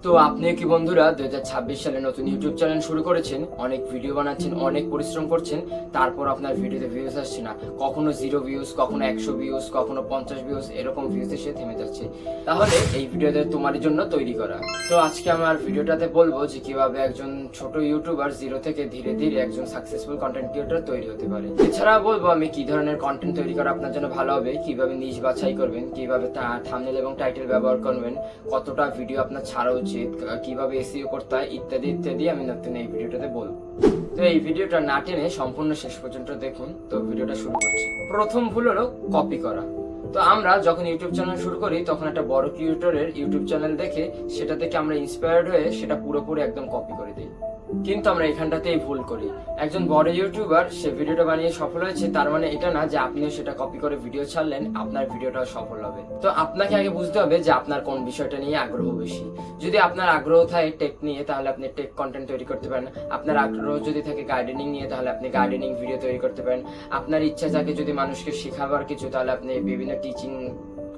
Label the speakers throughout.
Speaker 1: তো আপনি কি বন্ধুরা 2026 সালে নতুন ইউটিউব চ্যানেল শুরু করেছেন, অনেক ভিডিও বানাচ্ছেন, অনেক পরিশ্রম করছেন, তারপর আপনার ভিডিওতে ভিউজ আসছে না, কখনো 0 ভিউজ, কখনো 100 ভিউজ, কখনো 50 ভিউজ, এরকম ভিউজ এসে থেমে যাচ্ছে। তাহলে এই ভিডিওতে তোমার জন্য তৈরি করা। তো আজকে আমার ভিডিওটাতে বলবো যে কিভাবে একজন ছোট ইউটিউবার জিরো থেকে ধীরে ধীরে একজন সাকসেসফুল কন্টেন্ট ক্রিয়েটর তৈরি হতে পারে। এছাড়া বলবো আমি কি ধরনের কন্টেন্ট তৈরি করা আপনার জন্য ভালো হবে, কিভাবে নিশ বাছাই করবেন, কিভাবে থাম্বনেল এবং টাইটেল ব্যবহার করবেন, কতটা ভিডিও আপনার ছাড়া উচিত, কিভাবে এসইও করতে হয়, ইত্যাদি ইত্যাদি আমি নতুন এই ভিডিওটাতে বলবো। তো এই ভিডিওটা না টেনে সম্পূর্ণ শেষ পর্যন্ত দেখুন। তো ভিডিওটা শুরু করছি। প্রথম ভুল হলো কপি করা। তো আমরা যখন ইউটিউব চ্যানেল শুরু করি তখন একটা বড় ক্রিয়েটরের ইউটিউব চ্যানেল দেখে সেটা থেকে আমরা ইন্সপায়ার্ড হয়ে সেটা পুরোপুরি একদম কপি করে দিই। কিন্তু আমরা এখানটাতেই ভুল করি। একজন বড় ইউটিউবার সে ভিডিওটা বানিয়ে সফল হয়েছে, তার মানে এটা না যে আপনিও সেটা কপি করে ভিডিও ছাড়লেন আপনার ভিডিওটাও সফল হবে। তো আপনাকে আগে বুঝতে হবে যে আপনার কোন বিষয়টা নিয়ে আগ্রহ বেশি। যদি আপনার আগ্রহ থাকে টেক নিয়ে, তাহলে আপনি টেক কন্টেন্ট তৈরি করতে পারেন। আপনার আগ্রহ যদি থাকে গার্ডেনিং নিয়ে, তাহলে আপনি গার্ডেনিং ভিডিও তৈরি করতে পারেন। আপনার ইচ্ছা থাকে যদি মানুষকে শেখাবার কিছু, তাহলে আপনি বিভিন্ন টিচিং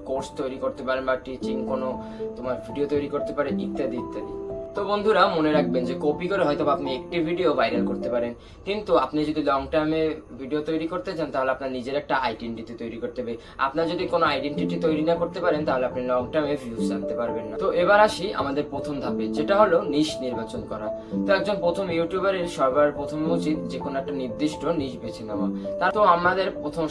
Speaker 1: কোর্স তৈরি করতে পারেন বা টিচিং কোনো তোমার ভিডিও তৈরি করতে পারেন, ইত্যাদি ইত্যাদি। তো বন্ধুরা মনে রাখবেন যে কপি করে হয়তো আপনি একটি ভিডিও ভাইরাল করতে পারেন, কিন্তু আপনি যদি লং টার্মে ভিডিও তৈরি করতে চান তাহলে আপনার নিজের একটা আইডেন্টিটি তৈরি করতে হবে। আপনার যদি কোনো আইডেন্টিটি তৈরি না করতে পারেন তাহলে আপনি লং টার্মে ভিউজ আনতে পারবেন না। তো এবার আসি আমাদের প্রথম ধাপে, যেটা হলো নিশ নির্বাচন করা। তো একজন প্রথম ইউটিউবারের সবার প্রথমে উচিত যে কোনো একটা নির্দিষ্ট নিশ বেছে নেওয়া। তার তো আমাদের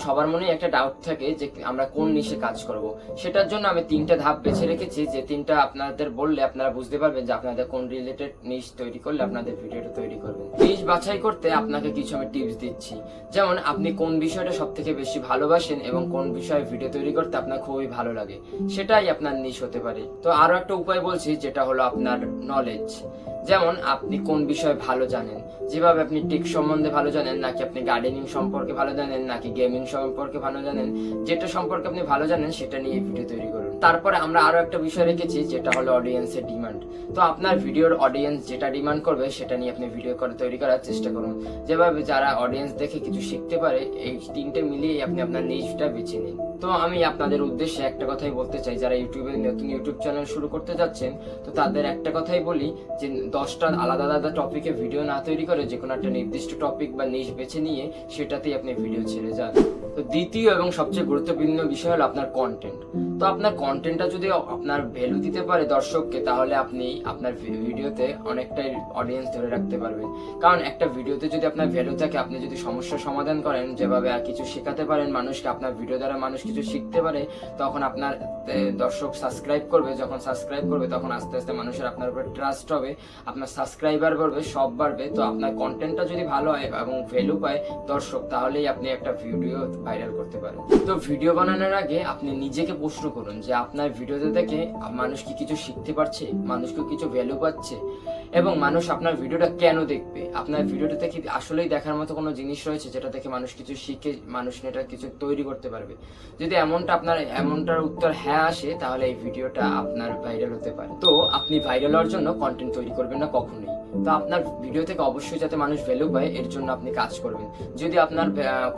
Speaker 1: সবার মনে একটা ডাউট থাকে যে আমরা কোন নিশে কাজ করব। সেটার জন্য আমি 3টা ধাপ বেছে রেখেছি, যে 3টা আপনাদের বললে আপনারা বুঝতে পারবেন যে আপনাদের কোন রিলেটেড নিশ তৈরি করলে আপনাদের ভিডিওটা তৈরি করবেন। নিশ বাছাই করতে আপনাকে কিছু আমি টিপস দিচ্ছি। যেমন আপনি কোন বিষয়টা সব থেকে বেশি ভালোবাসেন এবং কোন বিষয়ে ভিডিও তৈরি করতে আপনার খুবই ভালো লাগে, সেটাই আপনার নিশ হতে পারে। তো আরো একটা উপায় বলছি, যেটা হলো আপনার নলেজ। যেমন আপনি কোন বিষয়ে ভালো জানেন, যেভাবে আপনি টেক সম্বন্ধে ভালো জানেন, নাকি আপনি গার্ডেনিং সম্পর্কে ভালো জানেন, নাকি গেমিং সম্পর্কে ভালো জানেন, যেটা সম্পর্কে আপনি ভালো জানেন সেটা নিয়ে ভিডিও তৈরি করুন। তারপরে আমরা আরো একটা বিষয় রেখেছি, যেটা হলো অডিয়েন্সের ডিমান্ড। তো আপনার ভিডিওর অডিয়েন্স যেটা ডিমান্ড করবে সেটা নিয়ে আপনি ভিডিও তৈরি করার চেষ্টা করুন। যেভাবে যারা অডিয়েন্স দেখে কিছু শিখতে পারে, এই 3টে মিলিয়ে আপনি আপনার নিশটা বেছে নিন। তো আমি আপনাদের উদ্দেশ্যে একটা কথাই বলতে চাই, যারা ইউটিউবে নতুন ইউটিউব চ্যানেল শুরু করতে যাচ্ছেন, তো তাদের একটা কথাই বলি যে 10টা আলাদা আলাদা টপিকে ভিডিও না তৈরি করে যে কোনো একটা নির্দিষ্ট টপিক বা নিশ বেছে নিয়ে সেটাতেই আপনি ভিডিও ছেড়ে যান। তো দ্বিতীয় এবং সবচেয়ে গুরুত্বপূর্ণ বিষয় হলো আপনার কন্টেন্ট। তো আপনার কন্টেন্টটা যদি আপনার ভ্যালু দিতে পারে দর্শককে, তাহলে আপনি আপনার ভিডিওতে অনেকটাই অডিয়েন্স ধরে রাখতে পারবেন। কারণ একটা ভিডিওতে যদি আপনার ভ্যালু থাকে, আপনি যদি সমস্যার সমাধান করেন, যেভাবে আর কিছু শেখাতে পারেন মানুষকে, আপনার ভিডিও দ্বারা মানুষ কিছু শিখতে পারে, তখন আপনার দর্শক সাবস্ক্রাইব করবে। যখন সাবস্ক্রাইব করবে তখন আস্তে আস্তে মানুষের আপনার উপর ট্রাস্ট হবে, আপনার সাবস্ক্রাইবার বাড়বে, সব বাড়বে। তো আপনার কন্টেন্টটা যদি ভালো হয় এবং ভ্যালু পায় দর্শক, তাহলেই আপনি একটা ভিডিও ভাইরাল করতে পারেন। তো ভিডিও বানানোর আগে আপনি নিজেকে প্রশ্ন করুন যে আপনার ভিডিওতে দেখে মানুষ কি কিছু শিখতে পারছে, মানুষ কি কিছু ভ্যালু পাচ্ছে, এবং মানুষ আপনার ভিডিওটা কেন দেখবে। আপনার ভিডিওটা থেকে আসলেই দেখার মতো কোনো জিনিস রয়েছে যেটা থেকে মানুষ কিছু শিখে মানুষ এটা কিছু তৈরি করতে পারবে। যদি এমনটার উত্তর হ্যাঁ আসে, তাহলে এই ভিডিওটা আপনার ভাইরাল হতে পারে। তো আপনি ভাইরাল হওয়ার জন্য কন্টেন্ট তৈরি করবেন না কখনোই। তো আপনার ভিডিও থেকে অবশ্যই যাতে মানুষ ভ্যালু পায়, এর জন্য আপনি কাজ করবেন। যদি আপনার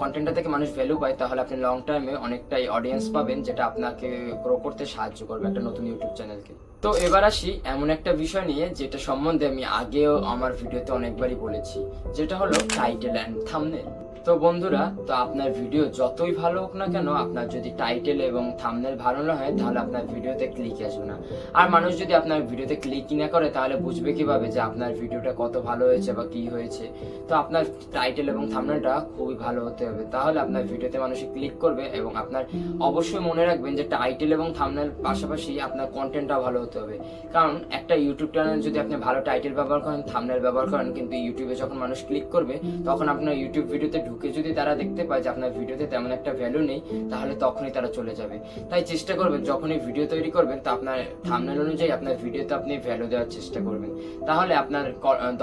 Speaker 1: কন্টেন্টটা থেকে মানুষ ভ্যালু পায়, তাহলে আপনি লং টাইমে অনেকটাই অডিয়েন্স পাবেন, যেটা আপনাকে গ্রো করতে সাহায্য করবে একটা নতুন ইউটিউব চ্যানেলকে। তো এবার আসি এমন একটা বিষয় নিয়ে যেটা সম্বন্ধে আমি আগেও আমার ভিডিওতে অনেকবারই বলেছি, যেটা হলো টাইটেল অ্যান্ড থাম্বনেল। তো বন্ধুরা, তো আপনার ভিডিও যতই ভালো হোক না কেন, আপনার যদি টাইটেল এবং থাম্বনেল ভালো না হয়, তাহলে আপনার ভিডিওতে ক্লিক আসবে না। আর মানুষ যদি আপনার ভিডিওতে ক্লিকই না করে, তাহলে বুঝবে কিভাবে যে আপনার ভিডিওটা কত ভালো হয়েছে বা কি হয়েছে। তো আপনার টাইটেল এবং থাম্বনেলটা খুবই ভালো হতে হবে, তাহলে আপনার ভিডিওতে মানুষ ক্লিক করবে। এবং আপনার অবশ্যই মনে রাখবেন যে টাইটেল এবং থাম্বনেল পাশাপাশি আপনার কন্টেন্টটা ভালো হতে হবে। কারণ একটা ইউটিউব চ্যানেল যদি আপনি ভালো টাইটেল ব্যবহার করেন, থাম্বনেল ব্যবহার করেন, কিন্তু ইউটিউবে যখন মানুষ ক্লিক করবে, তখন আপনার ইউটিউব ভিডিওতে ঢুকে যদি তারা দেখতে পায় যে আপনার ভিডিওতে তেমন একটা ভ্যালু নেই, তাহলে তখনই তারা চলে যাবে। তাই চেষ্টা করবেন যখনই ভিডিও তৈরি করবেন, তা আপনার থাম্বনেল অনুযায়ী আপনার ভিডিওতে আপনি ভ্যালু দেওয়ার চেষ্টা করবেন। তাহলে আপনার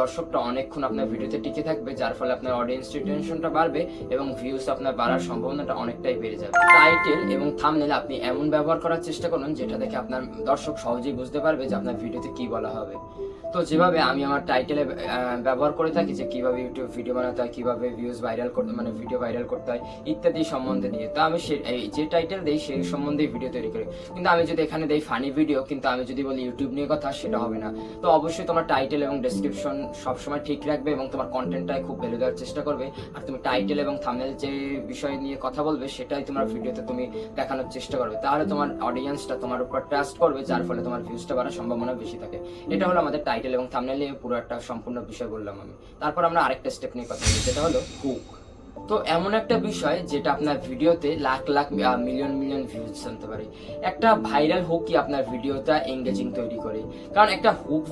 Speaker 1: দর্শকটা অনেকক্ষণ আপনার ভিডিওতে টিকে থাকবে, যার ফলে আপনার অডিয়েন্স রিটেনশনটা বাড়বে এবং ভিউজ আপনার বাড়ার সম্ভাবনাটা অনেকটাই বেড়ে যাবে। টাইটেল এবং থাম্বনেল আপনি এমন ব্যবহার করার চেষ্টা করুন যেটা দেখে আপনার দর্শক সহজেই বুঝতে পারবে যে আপনার ভিডিওতে কি বলা হবে। তো যেভাবে আমি আমার টাইটেলে ব্যবহার করে থাকি, যে কিভাবে ইউটিউব ভিডিও বানাতে হয়, কিভাবে ভিউজ ভাইরাল করতে মানে ভিডিও ভাইরাল করতে হয় ইত্যাদি সম্বন্ধে নিয়ে। তো আমি যে টাইটেল দিই সেই সম্বন্ধেই ভিডিও তৈরি করি। কিন্তু আমি যদি এখানে দিই ফানি ভিডিও, কিন্তু আমি যদি বলি ইউটিউব নিয়ে কথা, সেটা হবে না। তো অবশ্যই তোমার টাইটেল এবং ডেসক্রিপশন সবসময় ঠিক রাখবে এবং তোমার কন্টেন্টটাই খুব ভ্যালু দেওয়ার চেষ্টা করবে। আর তুমি টাইটেল এবং থাম্বনেল যে বিষয় নিয়ে কথা বলবে সেটাই তোমার ভিডিওতে তুমি দেখানোর চেষ্টা করবে। তাহলে তোমার অডিয়েন্সটা তোমার উপর ট্রাস্ট করবে, যার ফলে তোমার ভিউজটা বাড়ার সম্ভাবনা বেশি থাকে। এটা হলো আমাদের টাইটেল এবং থাম্বনেল নিয়ে পুরো একটা সম্পূর্ণ বিষয় বললাম আমি। তারপর আমরা আরেকটা স্টেপ নিয়ে কথা বলি, যেটা হলো হুক। তো এমন একটা বিষয় যেটা আপনার ভিডিওতে lakh lakh million million views আনতে পারে। একটা ভাইরাল হুক কি আপনার ভিডিওটা এঙ্গেজিং তৈরি করে। কারণ একটা হুক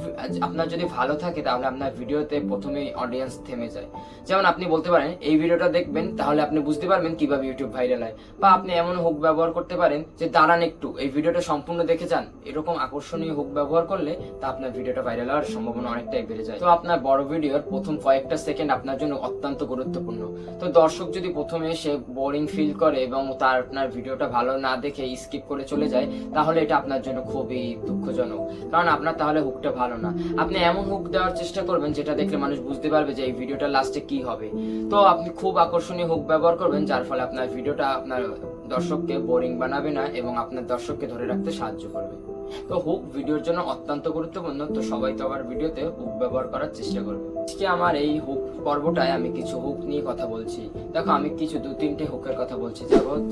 Speaker 1: আপনার যদি ভালো থাকে তাহলে আপনার ভিডিওতে প্রথমেই অডিয়েন্স থেমে যায়। যেমন আপনি বলতে পারেন এই ভিডিওটা দেখবেন, তাহলে আপনি বুঝতে পারবেন কিভাবে ইউটিউব ভাইরাল হয়। বা আপনি এমন হুক ব্যবহার করতে পারেন যে দাঁড়ান একটু এই ভিডিওটা সম্পূর্ণ দেখে যান। এরকম আকর্ষণীয় হুক ব্যবহার করলে তা আপনার ভিডিওটা ভাইরাল হওয়ার সম্ভাবনা অনেকটাই বেড়ে যায়। তো আপনার বড় ভিডিওর প্রথম কয়েকটা সেকেন্ড আপনার জন্য অত্যন্ত গুরুত্বপূর্ণ। তো দর্শক যদি প্রথমে এসে বোরিং ফিল করে এবং তার আপনার ভিডিওটা ভালো না দেখে স্কিপ করে চলে যায়, তাহলে এটা আপনার জন্য খুবই দুঃখজনক। কারণ আপনার তাহলে হুকটা ভালো না। আপনি এমন হুক দেওয়ার চেষ্টা করবেন যেটা দেখলে মানুষ বুঝতে পারবে যে এই ভিডিওটা লাস্টে কি হবে। তো আপনি খুব আকর্ষণীয় হুক ব্যবহার করবেন, যার ফলে আপনার ভিডিওটা আপনার দর্শককে বোরিং বানাবে না এবং আপনার দর্শককে ধরে রাখতে সাহায্য করবে। তো হুক ভিডিওর জন্য অত্যন্ত গুরুত্বপূর্ণ। তো সবাই তো আবার ভিডিওতে হুক ব্যবহার করার চেষ্টা করবে। আজকে আমার এই হুক পর্বটায় আমি কিছু হুক নিয়ে কথা বলছি। দেখো আমি কিছু 2-3টে হুকের কথা বলছি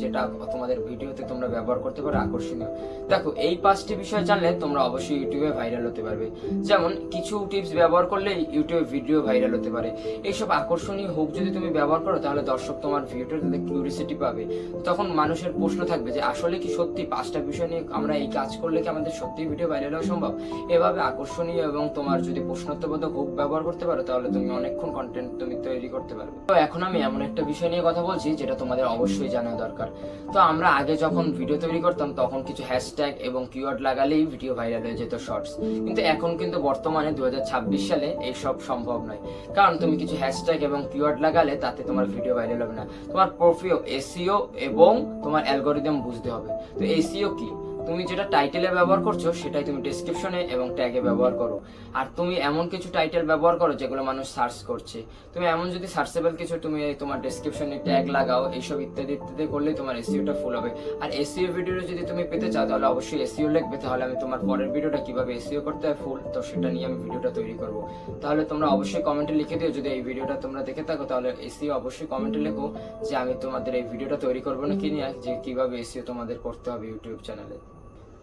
Speaker 1: যেটা তোমাদের ভিডিওতে তোমরা ব্যবহার করতে পারো আকর্ষণীয়। দেখো এই 5টি বিষয় জানলে তোমরা অবশ্যই ইউটিউবে ভাইরাল হতে পারবে। যেমন কিছু টিপস ব্যবহার করলে ইউটিউবে ভিডিও ভাইরাল হতে পারে। এইসব আকর্ষণীয় হুক যদি তুমি ব্যবহার করো তাহলে দর্শক তোমার ভিডিওটাতে কিউরিওসিটি পাবে। তখন মানুষের প্রশ্ন থাকবে যে আসলে কি সত্যি 5টা বিষয় নিয়ে আমরা এই কাজ করলে কি আমাদের সত্যি ভিডিও ভাইরাল হওয়া সম্ভব। এভাবে আকর্ষণীয় এবং তোমার যদি প্রশ্নোত্তরবোধক হুক ব্যবহার করতে পারো তাহলে তুমি অনেকক্ষণ কন্টেন্ট তুমি তৈরি করতে পারবে। তো এখন আমি এমন একটা বিষয় নিয়ে কথা বলছি যেটা তোমাদের অবশ্যই জানা দরকার। তো আমরা আগে যখন ভিডিও তৈরি করতাম তখন কিছু হ্যাশট্যাগ এবং কিওয়ার্ড লাগালেই ভিডিও ভাইরাল হয়ে যেত শর্টস। কিন্তু এখন কিন্তু বর্তমানে 2026 সালে এইসব সম্ভব নয়। কারণ তুমি কিছু হ্যাশট্যাগ এবং কিওয়ার্ড লাগালে তাতে তোমার ভিডিও ভাইরাল হবে না। তোমার প্রোফিও এসইও এবং তোমার অ্যালগরিদম বুঝতে হবে। তো এসইও কি? তুমি যেটা টাইটেলে ব্যবহার করছো সেটাই তুমি ডেসক্রিপশনে এবং ট্যাগে ব্যবহার করো। আর তুমি এমন কিছু টাইটেল ব্যবহার করো যেগুলো মানুষ সার্চ করছে। তুমি এমন যদি সার্চেবল কিছু তুমি তোমার ডেসক্রিপশনে ট্যাগ লাগাও, এইসব ইত্যাদি ইত্যাদি করলেই তোমার এসইওটা ফুল হবে। আর এসইও ভিডিও যদি তুমি পেতে চাও তাহলে অবশ্যই এসইও লিখবে। তাহলে আমি তোমার পরের ভিডিওটা কিভাবে এসইও করতে হয় ফুল, তো সেটা নিয়ে আমি ভিডিওটা তৈরি করব। তাহলে তোমরা অবশ্যই কমেন্টে লিখে দিও যদি এই ভিডিওটা তোমরা দেখে থাকো, তাহলে এসইও অবশ্যই কমেন্টে লেখো যে আমি তোমাদের এই ভিডিওটা তৈরি করবো না কি নিয়ে, যে কিভাবে এসইও তোমাদের করতে হবে ইউটিউব চ্যানেলে।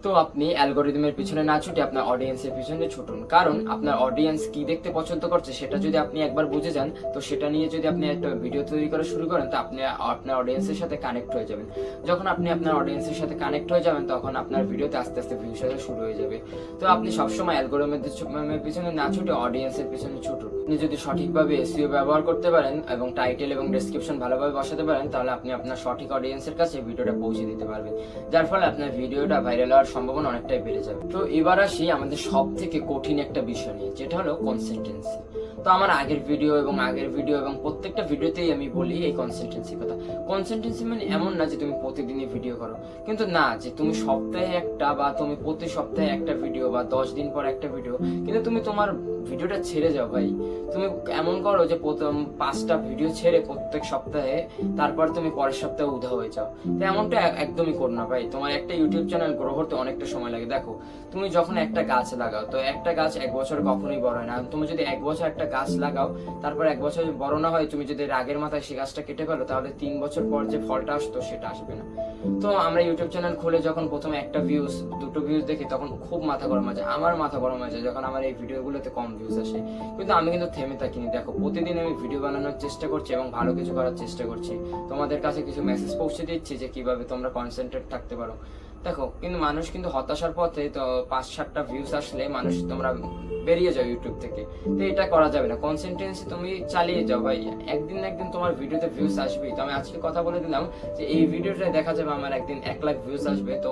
Speaker 1: তো আপনি অ্যালগরিদমের পিছনে না ছুটে আপনার অডিয়েন্সের পিছনে ছুটুন। কারণ আপনার অডিয়েন্স কি দেখতে পছন্দ করছে সেটা যদি আপনি একবার বুঝে যান, তো সেটা নিয়ে যদি আপনি একটা ভিডিও তৈরি করা শুরু করেন, তো আপনি আপনার অডিয়েন্সের সাথে কানেক্ট হয়ে যাবেন। যখন আপনি আপনার অডিয়েন্সের সাথে কানেক্ট হয়ে যাবেন তখন আপনার ভিডিওতে আস্তে আস্তে ভিউজ আসা শুরু হয়ে যাবে। তো আপনি সবসময় অ্যালগরিদমের পিছনে না ছুটে অডিয়েন্সের পিছনে ছুটুন। আপনি যদি সঠিকভাবে এসইও ব্যবহার করতে পারেন এবং টাইটেল এবং ডেসক্রিপশন ভালোভাবে বসাতে পারেন, তাহলে আপনি আপনার সঠিক অডিয়েন্সের কাছে ভিডিওটা পৌঁছে দিতে পারবেন, যার ফলে আপনার ভিডিওটা ভাইরাল হওয়ার সম্ভাবনা অনেকটাই বেড়ে যাবে। তো এবার আসি আমাদের সব থেকে কঠিন একটা বিষয় নিয়ে, যেটা হলো কনসিস্টেন্সি। তো আমার আগের ভিডিও এবং প্রত্যেকটা ভিডিওতেই আমি বলি এই কনসিস্টেন্সি কথা। কনসিস্টেন্সি মানে এমন না যে তুমি প্রতিদিনই ভিডিও করো, কিন্তু না যে তুমি সপ্তাহে একটা বা তুমি প্রতি সপ্তাহে একটা ভিডিও বা 10 দিন পর একটা ভিডিও, কিন্তু তুমি তোমার ভিডিওটা ছেড়ে যাও ভাই। তুমি এমন করো যে প্রথম 5টা ভিডিও ছেড়ে প্রত্যেক সপ্তাহে, তারপর তুমি পরের সপ্তাহে উধাও হয়ে যাও। তো এমনটা একদমই করো না ভাই। তোমার একটা ইউটিউব চ্যানেল গ্রো করতে অনেকটা সময় লাগে। দেখো তুমি যখন একটা গাছ লাগাও, তো একটা গাছ 1 বছর কখনোই বড় হয় না। তুমি যদি 1 বছর একটা গাছ লাগাও, তারপর 1 বছর বড় না হয়, তুমি যদি রাগের মাথায় সেই গাছটা কেটে ফেলো, তাহলে 3 বছর পর যে ফলটা আসতো সেটা আসবে না। তো আমরা ইউটিউব চ্যানেল খুলে যখন প্রথমে একটা ভিউজ 2টো ভিউজ দেখি তখন খুব মাথা গরম হয়ে যায়। আমার মাথা গরম হয়ে যায় যখন আমার এই ভিডিওগুলোতে কম ভিউজ আসে। কিন্তু আমি কিন্তু থেমে থাকিনি। দেখো প্রতিদিন আমি ভিডিও বানানোর চেষ্টা করছি এবং ভালো কিছু করার চেষ্টা করছি। তোমাদের কাছে কিছু মেসেজ পৌঁছে দিচ্ছি যে কিভাবে তোমরা কনসেন্ট্রেট থাকতে পারো। দেখো কিন্তু মানুষ কিন্তু হতাশার পথে, তো 5-7টা ভিউজ আসলে মানুষ তোমরা বেরিয়ে যাও ইউটিউব থেকে। তো এটা করা যাবে না। কনসিস্টেন্সি তুমি চালিয়ে যাও ভাই, একদিন না একদিন তোমার ভিডিওতে ভিউজ আসবেই। তো আমি আজকে কথা বলে দিলাম যে এই ভিডিওটা দেখা যাবে আমার একদিন 1 লাখ ভিউজ আসবে। তো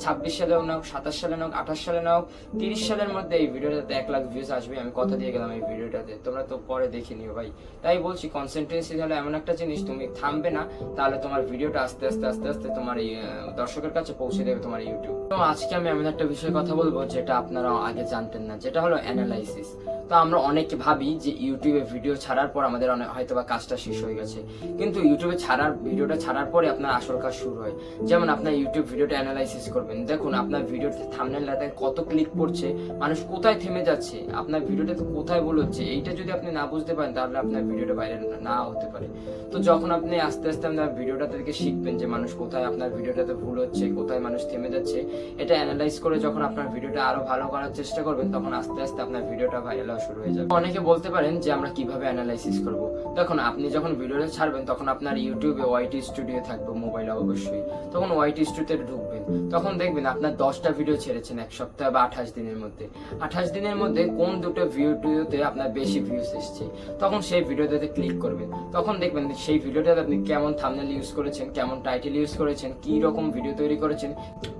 Speaker 1: 26 সালেও নাও, 27 সালে নাও, 28 সালে নাও, 30 সালের মধ্যে এই ভিডিওটাতে 1 লাখ ভিউজ আসবে। আমি কথা দিয়ে গেলাম এই ভিডিওটাতে, তোমরা তো পরে দেখে নিও ভাই। তাই বলছি কনসিস্টেন্সি হলো এমন একটা জিনিস, তুমি থামবে না তাহলে তোমার ভিডিওটা আস্তে আস্তে তোমার এই দর্শকের কাছে পৌঁছে দেবে তোমার ইউটিউব। তো আজকে আমি এমন একটা বিষয়ে কথা বলবো যেটা আপনারা আগে জানতেন না, যেটা হলো অ্যানালাইসিস। তো আমরা অনেকে ভাবি যে ইউটিউবে ভিডিও ছাড়ার পর আমাদের হয়তো বা কাজটা শেষ হয়ে গেছে, কিন্তু ইউটিউবে ভিডিওটা ছাড়ার পরে আপনার আসল কাজ শুরু হয়। যেমন আপনার ইউটিউব ভিডিওটা অ্যানালাইসিস করবেন, দেখুন আপনার ভিডিওর থাম্বনেলটাতে কত ক্লিক পড়ছে, মানুষ কোথায় থেমে যাচ্ছে, আপনার ভিডিওটাতে কোথায় ভুল হচ্ছে। এইটা যদি আপনি না বুঝতে পারেন তাহলে আপনার ভিডিওটা ভাইরাল না হতে পারে। তো যখন আপনি আস্তে আস্তে আপনার ভিডিওটা থেকে শিখবেন যে মানুষ কোথায় আপনার ভিডিওটাতে ভুল হচ্ছে, কোথায় মানুষ থেমে যাচ্ছে, এটা অ্যানালাইজ করে যখন আপনার ভিডিওটা আরো ভালো করার চেষ্টা করবেন, তখন আস্তে আস্তে আপনার ভিডিওটা ভাইরাল হওয়া শুরু হয়ে যাবে। অনেকে বলতে পারেন যে আমরা কিভাবে অ্যানালাইসিস করব। দেখুন, আপনি যখন ভিডিওটা ছাড়বেন তখন আপনার ইউটিউবে ওয়াইটি স্টুডিও থাকবে মোবাইলে অবশ্যই, তখন ওয়াইটি স্টুডিওতে ঢুকবেন, তখন দেখবেন আপনার 10টা ভিডিও ছেড়েছেন এক সপ্তাহ বা 28 দিনের মধ্যে। 28 দিনের মধ্যে কোন দুটো ভিডিওতে আপনার বেশি ভিউজ এসছে, তখন সেই ভিডিওটাতে ক্লিক করবেন। তখন দেখবেন সেই ভিডিওটাতে আপনি কেমন থাম্বনেল ইউজ করেছেন, কেমন টাইটেল ইউজ করেছেন, কি রকম ভিডিও তৈরি করেছেন,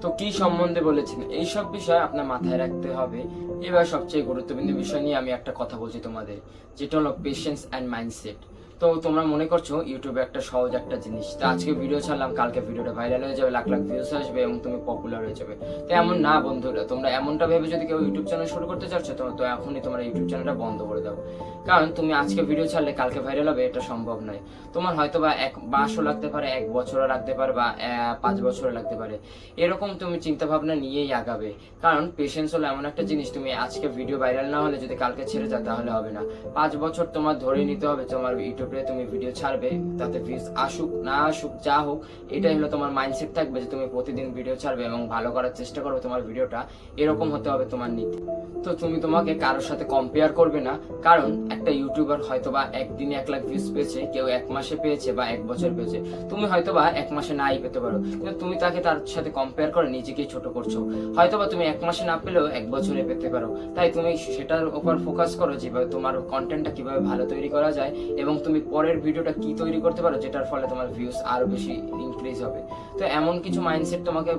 Speaker 1: তো কি সম্বন্ধে বলেছেন, এইসব বিষয় আপনার মাথায় রাখতে হবে। এবার সবচেয়ে গুরুত্বপূর্ণ বিষয় নিয়ে আমি একটা কথা বলছি তোমাদের, যেটা হলো পেশেন্স অ্যান্ড মাইন্ডসেট। তো তোমরা মনে করছো ইউটিউবে একটা সহজ একটা জিনিস, তো আজকে ভিডিও ছাড়লাম, কালকে ভিডিওটা ভাইরাল হয়ে যাবে, লাখ লাখ ভিউজ আসবে এবং তুমি পপুলার হয়ে যাবে। তো এমন না বন্ধুরা, তোমরা এমনটা ভেবে যদি কেউ ইউটিউব চ্যানেল শুরু করতে চাচ্ছ তো এখনই তোমার ইউটিউব চ্যানেলটা বন্ধ করে দাও। কারণ তুমি আজকে ভিডিও ছাড়লে কালকে ভাইরাল হবে, এটা সম্ভব নয়। তোমার হয়তো বা 1 মাসও লাগতে পারে, 1 বছরও লাগতে পারে, বা 5 বছরও লাগতে পারে। এরকম তুমি চিন্তা ভাবনা নিয়েই আগাবে। কারণ পেশেন্স হলো এমন একটা জিনিস, তুমি আজকে ভিডিও ভাইরাল না হলে যদি কালকে ছেড়ে যাও তাহলে হবে না। 5 বছর তোমার ধরে নিতে হবে তোমার ইউটিউবে তুমি ভিডিও ছাড়বে, তাতে ভিউজ আসুক না আসুক যা হোক, এটাই হলো তোমার মাইন্ডসেট থাকবে যে তুমি প্রতিদিন ভিডিও ছাড়বে এবং ভালো করার চেষ্টা করবে তোমার ভিডিওটা, এরকম হতে হবে তোমার নীতি। তো তুমি তোমাকে কারোর সাথে কম্পেয়ার করবে না, কারণ একটা ইউটিউবার হয়তোবা একদিনে 1 লাখ ভিউজ পেয়েছে, কেউ 1 মাসে পেয়েছে বা 1 বছর পেয়েছে, তুমি হয়তোবা 1 মাসে নাই পেতে পারো, কিন্তু তুমি তাকে তার সাথে কম্পেয়ার করে নিজেকেই ছোট করছো। হয়তোবা তুমি 1 মাসে না পেলেও 1 বছরে পেতে পারো। তাই তুমি সেটার উপর ফোকাস করো যেভাবে তোমার কন্টেন্টটা কিভাবে ভালো তৈরি করা যায় এবং তুমি পরের ভিডিওটা কি তৈরি করতে পারো যেটার ফলে তোমার ভিউজ আরো বেশি ইনক্রিজ হবে। তো এমন কিছু মাইন্ডসেট তোমাকে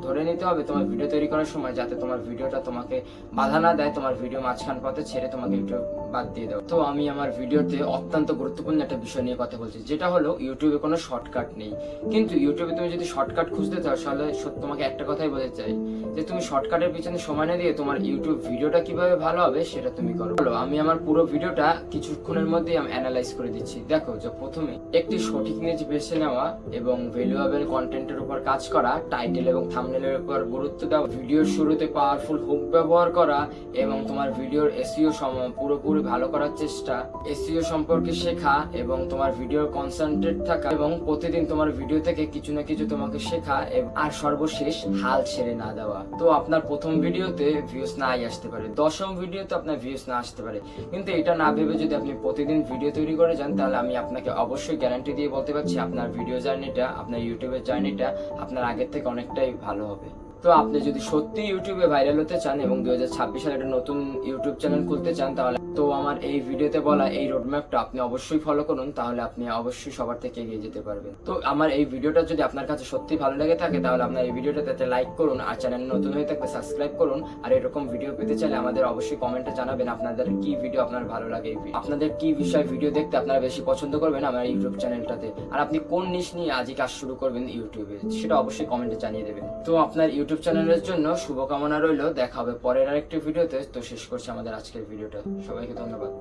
Speaker 1: ধরে নিতে হবে তোমার ভিডিও তৈরি করার সময়, যাতে তোমার ভিডিওটা তোমাকে বাধা না দেয়, তোমার ভিডিও মাঝখান পথে ছেড়ে তোমাকে ইউটিউব বাদ দিয়ে দাও। তো আমি আমার ভিডিওতে অত্যন্ত গুরুত্বপূর্ণ একটা বিষয় নিয়ে কথা বলছি, যেটা হলো ইউটিউবে কোনো শর্টকাট নেই। কিন্তু ইউটিউবে তুমি যদি শর্টকাট খুঁজতে চাও তাহলে তোমাকে একটা কথাই বলতে চাই যে তুমি শর্টকাটের পিছনে সময় না দিয়ে তোমার ইউটিউব ভিডিওটা কিভাবে ভালো হবে সেটা তুমি করো। আমি আমার পুরো ভিডিওটা কিছুক্ষণের মধ্যেই আমি অ্যানালাইজ করে দিচ্ছি। দেখো, যে প্রথমে একটি সঠিক নিজ বেছে নেওয়া এবং ভ্যালুয়েবল কন্টেন্টের উপর কাজ করা, টাইটেল এবং থাম্বনেলের উপর গুরুত্ব দেওয়া, ভিডিওর শুরুতে পাওয়ারফুল হুক ব্যবহার করা এবং তোমার ভিডিওর এসইও পুরোপুরি ভালো করার চেষ্টা, এসইও সম্পর্কে শেখা এবং তোমার ভিডিওর কনসেন্ট্রেট থাকা এবং প্রতিদিন তোমার ভিডিও থেকে কিছু না কিছু তোমাকে শেখা, আর সর্বশেষ হাল ছেড়ে না দেওয়া। তো আপনার প্রথম ভিডিওতে ভিউজ নাই আসতে পারে, 10ম ভিডিওতে আপনার ভিউজ না আসতে পারে, কিন্তু এটা না ভেবে যদি আপনি প্রতিদিন ভিডিও তৈরি করে যান তাহলে আমি আপনাকে অবশ্যই গ্যারান্টি দিয়ে বলতে পারছি আপনার ভিডিও জার্নিটা, আপনার ইউটিউবের জার্নিটা আপনার আগের থেকে অনেকটাই ভালো হবে। তো আপনি যদি সত্যি ইউটিউবে ভাইরাল হতে চান এবং 2026 সালে একটা নতুন ইউটিউব চ্যানেল খুলতে চান, তাহলে তো আমার এই ভিডিওতে বলা এই রোডম্যাপটা আপনি অবশ্যই ফলো করুন, তাহলে আপনি অবশ্যই সবার থেকে এগিয়ে যেতে পারবেন। তো আমার এই ভিডিওটা যদি আপনার কাছে সত্যি ভালো লেগে থাকে তাহলে আপনার এই ভিডিওটাতে লাইক করুন, আর চ্যানেল নতুন হয়ে থাকলে সাবস্ক্রাইব করুন। আর এরকম ভিডিও পেতে চাইলে আমাদের অবশ্যই কমেন্টে জানাবেন আপনাদের কি ভিডিও আপনার ভালো লাগে, আপনাদের কি বিষয় ভিডিও দেখতে আপনারা বেশি পছন্দ করবেন আমার ইউটিউব চ্যানেলটাতে, আর আপনি কোন নিশ নিয়ে আজই কাজ শুরু করবেন ইউটিউবে সেটা অবশ্যই কমেন্টে জানিয়ে দেবেন। তো আপনার ইউটিউব চ্যানেলের জন্য শুভকামনা রইল। দেখা হবে পরের আরেকটি ভিডিওতে। তো শেষ করছি আমাদের আজকের ভিডিওটা। সবাইকে ধন্যবাদ।